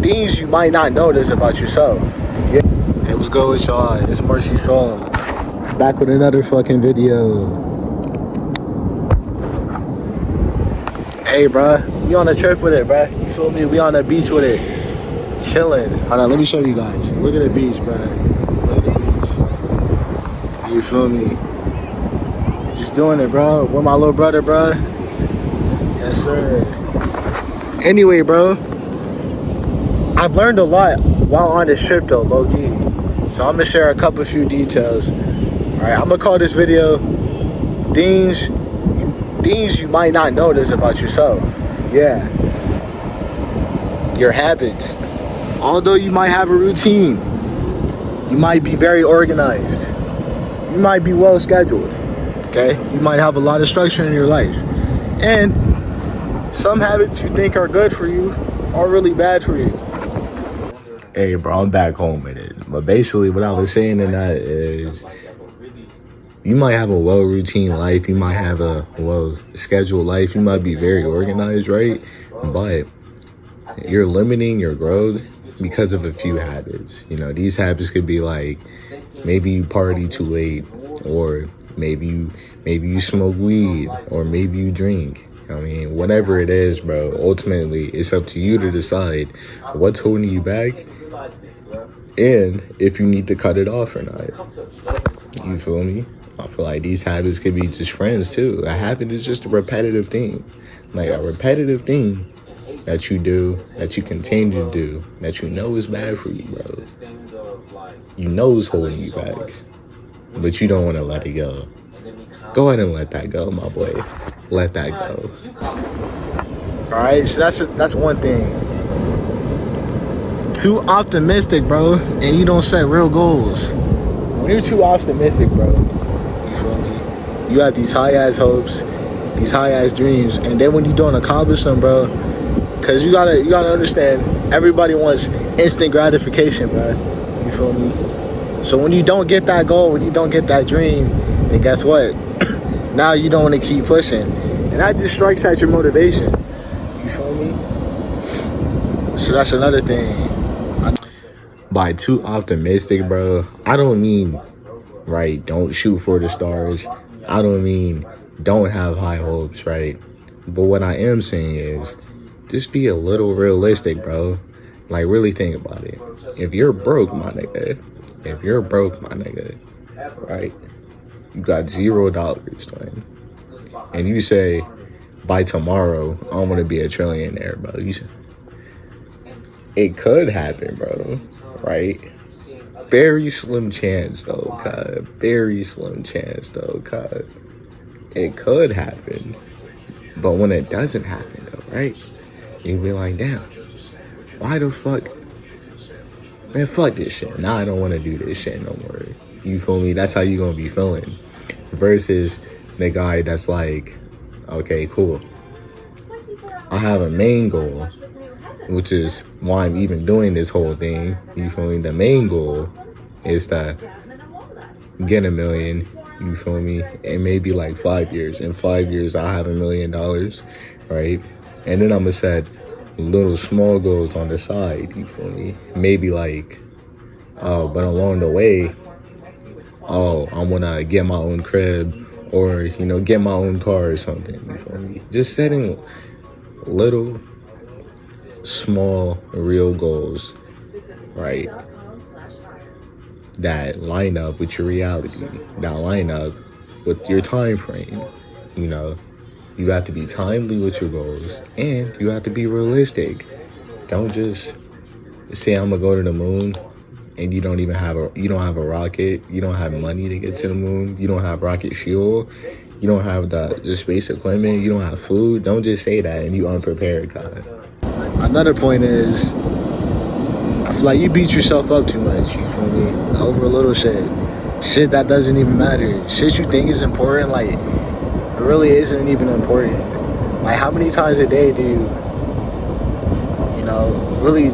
things you might not notice about yourself. Yeah. Hey, what's good with y'all? It's Mercy Soul. Back with another fucking video. Hey, bruh. We on a trip with it, bruh. You feel me? We on the beach with it. Chilling. Hold on, let me show you guys. Look at the beach, bruh. Look at the beach. You feel me? Just doing it, bro. With my little brother, bro. Yes, sir. Anyway, bro. I've learned a lot while on this trip, though, low-key. So I'm going to share a few details. Alright, I'm going to call this video Things you might not notice about yourself. Yeah. Your habits. Although you might have a routine, you might be very organized. You might be well scheduled. Okay? You might have a lot of structure in your life. And some habits you think are good for you are really bad for you. Hey, bro, I'm back home with it. But basically, what I was saying in that is you might have a well-routine life. You might have a well-scheduled life. You might be very organized, right? But you're limiting your growth because of a few habits. You know, these habits could be like maybe you party too late, or maybe you smoke weed, or maybe you drink. I mean, whatever it is, bro, ultimately, it's up to you to decide what's holding you back and if you need to cut it off or not. You feel me? I feel like these habits could be just friends, too. A habit is just a repetitive thing. Like, a repetitive thing that you do, that you continue to do, that you know is bad for you, bro. You know is holding you back, but you don't want to let it go. Go ahead and let that go, my boy. Let that go. Alright, so that's one thing. Too optimistic, bro, and you don't set real goals. When you're too optimistic, bro, you feel me? You have these high-ass hopes, these high-ass dreams, and then when you don't accomplish them, bro, because you gotta understand, everybody wants instant gratification, bro. You feel me? So when you don't get that goal, when you don't get that dream, then guess what? Now you don't want to keep pushing. And that just strikes at your motivation. You feel me? So that's another thing. By too optimistic, bro, I don't mean, right, don't shoot for the stars. I don't mean don't have high hopes, right? But what I am saying is just be a little realistic, bro. Like, really think about it. If you're broke, my nigga, right? You got $0, twin. And you say, by tomorrow, I want to be a trillionaire, bro. It could happen, bro. Right? Very slim chance, though, cuz. Very slim chance, though, cuz. It could happen. But when it doesn't happen, though, right? You be like, damn, why the fuck? Man, fuck this shit. Now I don't want to do this shit no more. You feel me? That's how you gonna be feeling. Versus the guy that's like, okay, cool. I have a main goal, which is why I'm even doing this whole thing. You feel me? The main goal is to get $1 million. You feel me? And maybe like 5 years. In 5 years, I'll have $1 million, right? And then I'm gonna set little small goals on the side. You feel me? Maybe like, but along the way, I wanna get my own crib, or get my own car or something. You feel me? Just setting little, small, real goals, right? That line up with your reality, that line up with your time frame. You have to be timely with your goals, and you have to be realistic. Don't just say I'm gonna go to the moon, and you don't have a rocket, you don't have money to get to the moon, you don't have rocket fuel, you don't have the space equipment, you don't have food. Don't just say that and you unprepared, God. Another point is, I feel like you beat yourself up too much, you feel me? Over a little shit that doesn't even matter. Shit you think is important, like, it really isn't even important. Like, how many times a day do you really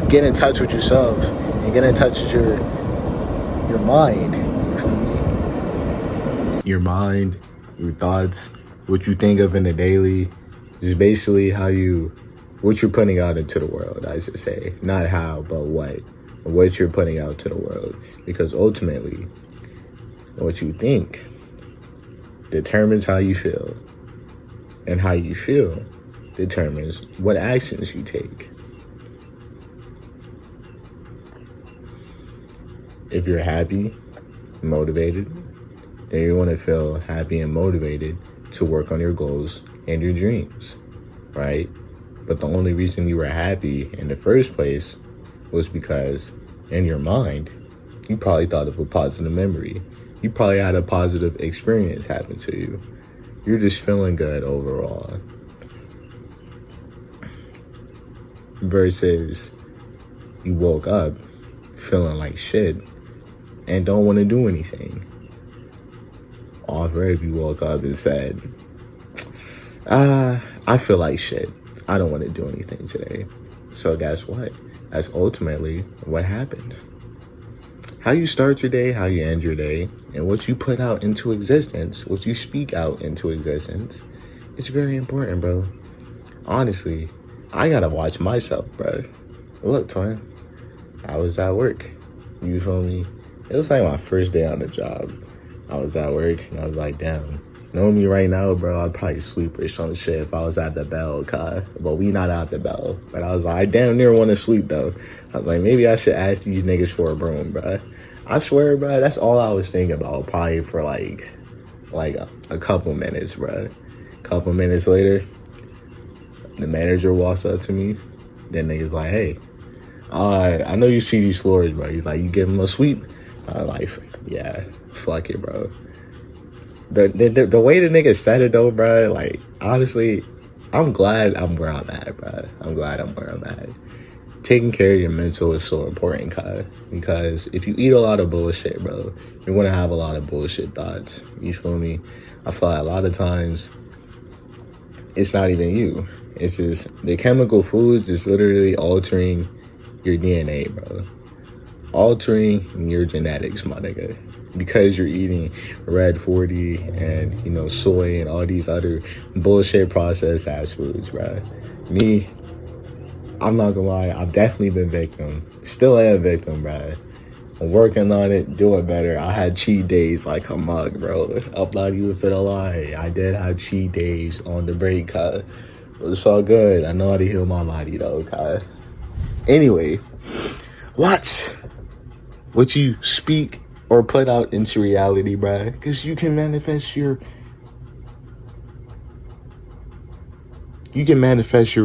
get in touch with yourself and get in touch with your mind? You feel me? Your mind, your thoughts, what you think of in the daily, is basically how you what you're putting out into the world, I should say. Not how, but what you're putting out to the world. Because ultimately, what you think determines how you feel. And how you feel determines what actions you take. If you're happy, motivated, then you want to feel happy and motivated to work on your goals and your dreams, right? But the only reason you were happy in the first place was because in your mind, you probably thought of a positive memory. You probably had a positive experience happen to you. You're just feeling good overall. Versus you woke up feeling like shit and don't want to do anything. Or if you woke up and said, I feel like shit. I don't want to do anything today. So guess what? That's ultimately what happened. How you start your day, how you end your day, and what you put out into existence, what you speak out into existence, it's very important, bro. Honestly, I gotta watch myself, bro. Look, twin, I was at work. You feel me? It was like my first day on the job. I was at work, and I was like, damn. Knowing me right now, bro, I'd probably sweep or some shit if I was at the bell, but we not at the bell. But I was like, I damn near want to sweep, though. I was like, maybe I should ask these niggas for a broom, bro. I swear, bro, that's all I was thinking about, probably for like a couple minutes, bro. Couple minutes later, the manager walks up to me. Then niggas like, hey, I know you see these floors, bro. He's like, you give him a sweep? I'm like, yeah, fuck it, bro. The way the nigga said it, though, bro, like, honestly, I'm glad I'm where I'm at, bro. I'm glad I'm where I'm at. Taking care of your mental is so important, because if you eat a lot of bullshit, bro, you're going to have a lot of bullshit thoughts. You feel me? I feel like a lot of times it's not even you. It's just the chemical foods is literally altering your DNA, bro. Altering your genetics, my nigga. Because you're eating Red 40 and, you know, soy and all these other bullshit processed ass foods, bro. Me, I'm not gonna lie, I've definitely been victim. Still am victim, bro. I'm working on it, doing better. I had cheat days like a mug, bro. I'm not even finna lie. I did have cheat days on the break, but it's all good. I know how to heal my body, though, Anyway, watch what you speak or put out into reality, bruh. Because you can manifest your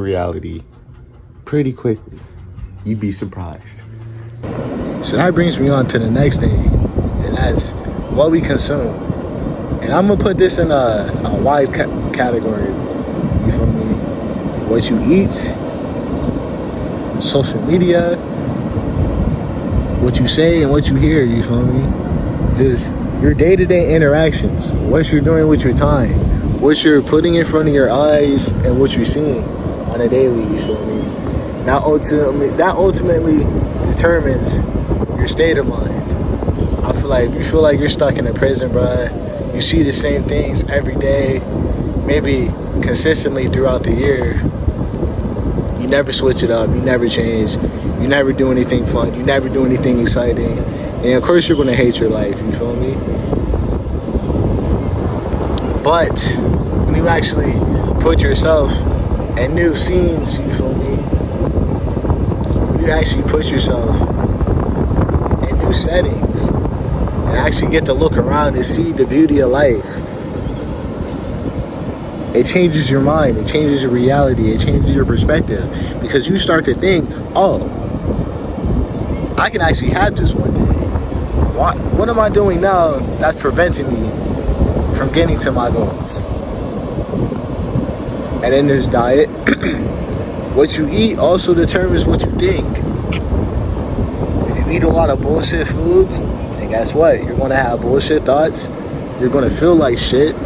reality pretty quickly. You'd be surprised. So that brings me on to the next thing, and that's what we consume. And I'm gonna put this in a wide category. You feel me? What you eat, social media, what you say and what you hear, you feel me? Just your day-to-day interactions, what you're doing with your time, what you're putting in front of your eyes, and what you're seeing on a daily, you feel me? That ultimately determines your state of mind. I feel like you feel like you're stuck in a prison, bruh. You see the same things every day, maybe consistently throughout the year. You never switch it up, you never change, you never do anything fun, you never do anything exciting, and of course you're gonna hate your life, you feel me? But when you actually put yourself in new scenes, you feel me? When you actually put yourself in new settings and actually get to look around and see the beauty of life, it changes your mind, it changes your reality, it changes your perspective, because you start to think, oh, I can actually have this one day. What am I doing now that's preventing me from getting to my goals? And then there's diet. What you eat also determines what you think. If you eat a lot of bullshit foods, then guess what? You're going to have bullshit thoughts. You're going to feel like shit.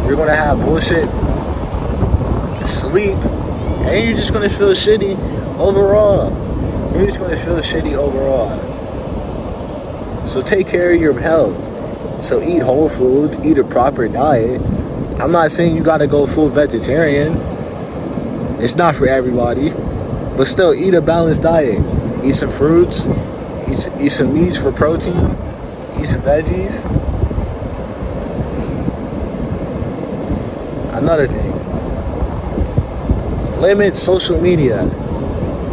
You're going to have bullshit sleep. And you're just going to feel shitty overall. You're just going to feel shitty overall. So take care of your health. So eat whole foods, eat a proper diet. I'm not saying you got to go full vegetarian. It's not for everybody, but still eat a balanced diet. Eat some fruits, eat some meats for protein, eat some veggies. Another thing, limit social media.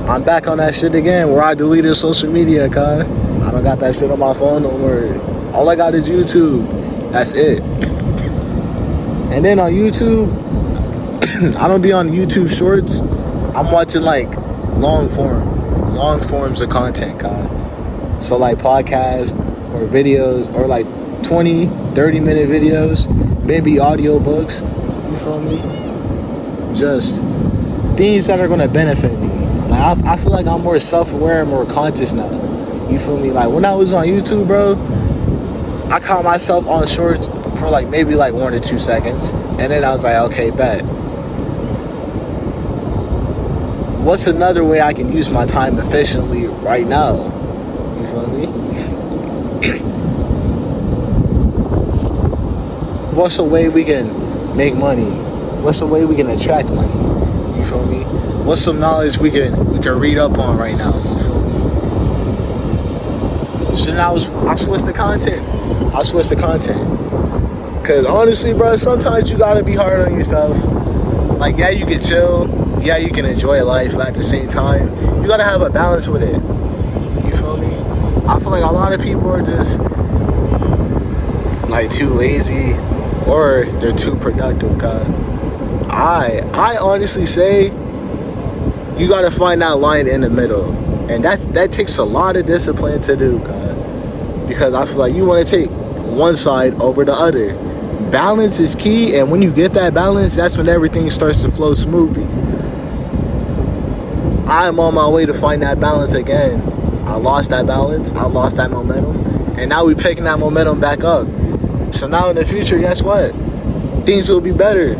I'm back on that shit again where I deleted social media, cuz I don't got that shit on my phone no more. All I got is YouTube. That's it. And then on YouTube, I don't be on YouTube shorts. I'm watching like long forms of content, cuz. So like podcasts or videos or like 20, 30-minute videos, maybe audiobooks. You feel me? Just things that are gonna benefit me. Like I feel like I'm more self-aware and more conscious now. You feel me? Like when I was on YouTube, bro, I caught myself on shorts for like maybe like 1 to 2 seconds, and then I was like, okay, bet. What's another way I can use my time efficiently right now? You feel me? What's a way we can make money? What's a way we can attract money? You feel me? What's some knowledge we can read up on right now? You feel me? So now I switch the content. Cause honestly, bro, sometimes you gotta be hard on yourself. Like, yeah, you can chill. Yeah, you can enjoy life, but at the same time, you gotta have a balance with it. You feel me? I feel like a lot of people are just like too lazy, or they're too productive. Cause I honestly say you gotta find that line in the middle, and that takes a lot of discipline to do. Cause because I feel like you want to take one side over the other. Balance is key, and when you get that balance, that's when everything starts to flow smoothly. I'm on my way to find that balance again. I lost that balance, I lost that momentum, and now we're picking that momentum back up. So now in the future, guess what? Things will be better.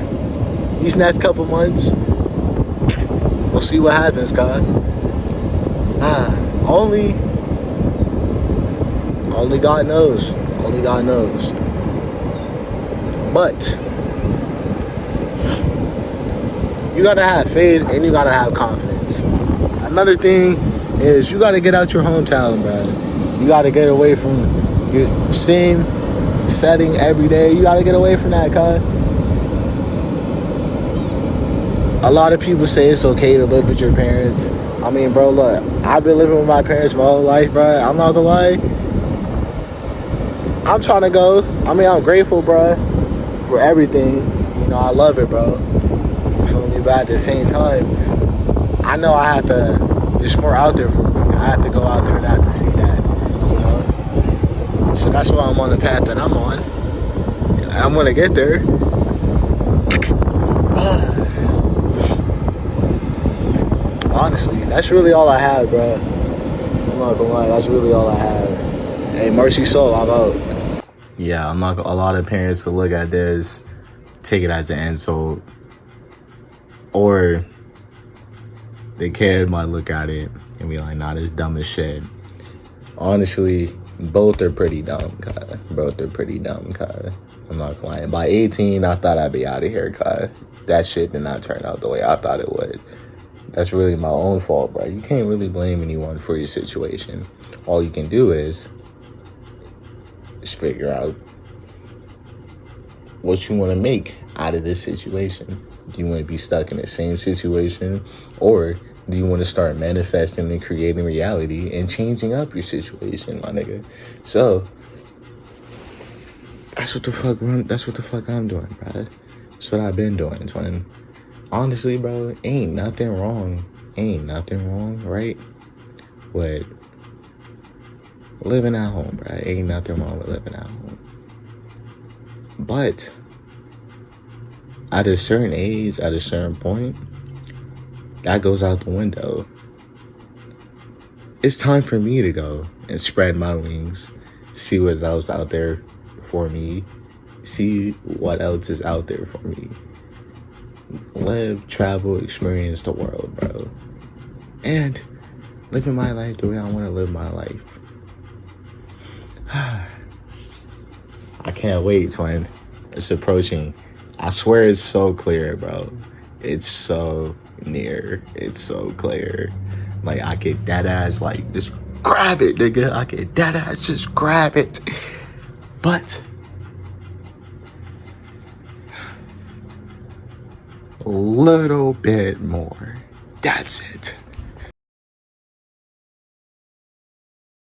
These next couple months, we'll see what happens, God. Only God knows. Only God knows. But you gotta have faith and you gotta have confidence. Another thing is you gotta get out your hometown, bro. You gotta get away from your same setting every day. You gotta get away from that, cuz. A lot of people say it's okay to live with your parents. I mean, bro, look, I've been living with my parents my whole life, bro. I'm not gonna lie. I'm trying to go. I mean, I'm grateful, bro, for everything. You know, I love it, bro. You feel me? But at the same time, I know I have to, there's more out there for me. I have to go out there and I have to see that, you know? So that's why I'm on the path that I'm on. I'm gonna get there. Honestly, that's really all I have, bro. I'm not gonna lie, that's really all I have. Hey, Mercy Soul, I'm out. Yeah, I'm not. A lot of parents will look at this, take it as an insult, or the kid might look at it and be like, "Nah, this dumb as shit." Honestly, both are pretty dumb, cuz. Both are pretty dumb, cuz. I'm not lying. By 18, I thought I'd be out of here, cuz. That shit did not turn out the way I thought it would. That's really my own fault, bro. You can't really blame anyone for your situation. All you can do is figure out what you want to make out of this situation. Do you want to be stuck in the same situation, or do you want to start manifesting and creating reality and changing up your situation, my nigga? So that's what the fuck I'm doing, bro. That's what I've been doing, twin. Honestly, bro, ain't nothing wrong, right, with living at home, bro. Ain't nothing wrong with living at home. But at a certain age, at a certain point, that goes out the window. It's time for me to go and spread my wings, see what else out there for me, see what else is out there for me. Live, travel, experience the world, bro. And living my life the way I want to live my life. I can't wait, twin. It's approaching. I swear it's so clear, bro. It's so near. It's so clear. Like I could dead ass like just grab it, nigga. I could dead ass just grab it. But a little bit more. That's it.